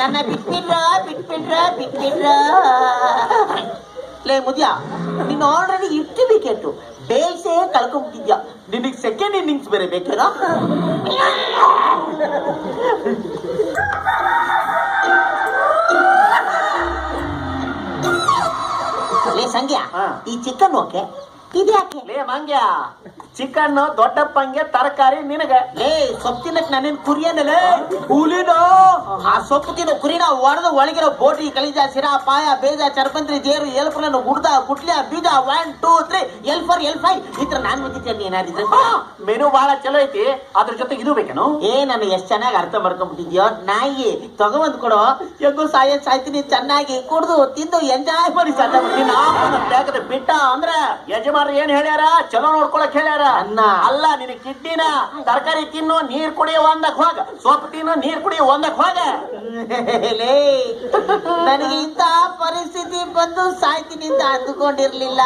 ನನ್ನ ಬಿಟ್ಬಿಡ್ರ ಲೇ ಮುದ್ಯ ನೀನು ಆಲ್ರೆಡಿ ಇಷ್ಟು ವಿಕೆಟು ಬೇಲ್ಸೇ ಕಳ್ಕೊಂಬಿಟ್ಟಿದ್ಯಾ, ನಿನಗೆ ಸೆಕೆಂಡ್ ಇನ್ನಿಂಗ್ಸ್ ಬೇರೆ ಬೇಕೇನೋ? ಲೇ ಸಂಗ್ಯಾ, ಈ ಚಿಕನ್ ಓಕೆ, ಇದ್ಯಾಕೆ? ಲೇ ಮಂಗ್ಯ, ಚಿಕನ್ ದೊಡ್ಡಪ್ಪಂಗೆ ತರಕಾರಿ ನಿನಗೆ. ಲೇ ಸೊಪ್ಪು ತಿನ್ನಕ್ ನಾನೇನ್ ಕುರಿಯನಲೇ, ಹುಲಿನ ಆ ಸೊಪ್ಪು ತಿನ್ನೋ ಕುರಿನ ಒಡೆದು ಒಳಗಿರೋ ಬೋಟಿ ಕಲಿಜ ಸಿರಾ ಪಾಯ ಬೇಜ ಚರ್ಪಂತ್ರಿ ಜೇರು ಎಲ್ಪುರನ್ನು ಗುಡ್ದ ಗುಟ್ಲಿಯ ಬೀಜ 1 2 3 L4 L5 ಈ ತರ ನಾನ್ ಗೊತ್ತಿದ್ದೇನೆ. ಏನಾದಿದ್ರೆ ಮೆನು ಬಹಳ ಚಲೋ ಐತಿ, ಅದ್ರ ಜೊತೆ ಇದು ಬೇಕೇನು? ನಾನು ಎಷ್ಟ್ ಚೆನ್ನಾಗಿ ಅರ್ಥ ಮಾಡ್ಕೊಂಡ್ಬಿಟ್ಟಿದ್ಯೋ. ನಾಯಿ ತಗೊಂಡ್ ಕೊಡೋ, ಹೆಂಗು ಸಾಯ್ತೀನಿ, ಚೆನ್ನಾಗಿ ಕುಡ್ದು ತಿಂದು ಎಂಜಾಯ್ ಮಾಡಿ ಸಾಧ್ಯ ಬಿಟ್ಟ ಅಂದ್ರೆ ಯಜಮಾನ್ರು ಏನ್ ಹೇಳ್ಯಾರ? ಚಲೋ ನೋಡ್ಕೊಳಕ್ ಹೇಳ್ಯಾರ. ಅಲ್ಲ ನಿನ್ ಕಿಡ್ನಿನ ತರಕಾರಿ ತಿನ್ನು, ನೀರ್ ಕುಡಿಯೋ ಒಂದಕ್ ಹೋಗ, ಸೊಪ್ಪು ತಿನ್ನು, ನೀರ್ ಕುಡಿಯೋ ಒಂದಕ್ ಹೋಗ. ನನಗೆ ಇಂತ ಪರಿಸ್ಥಿತಿ ಬಂದು ಸಾಯ್ತೀನಿ ಅಂತ ಅಂದುಕೊಂಡಿರ್ಲಿಲ್ಲ.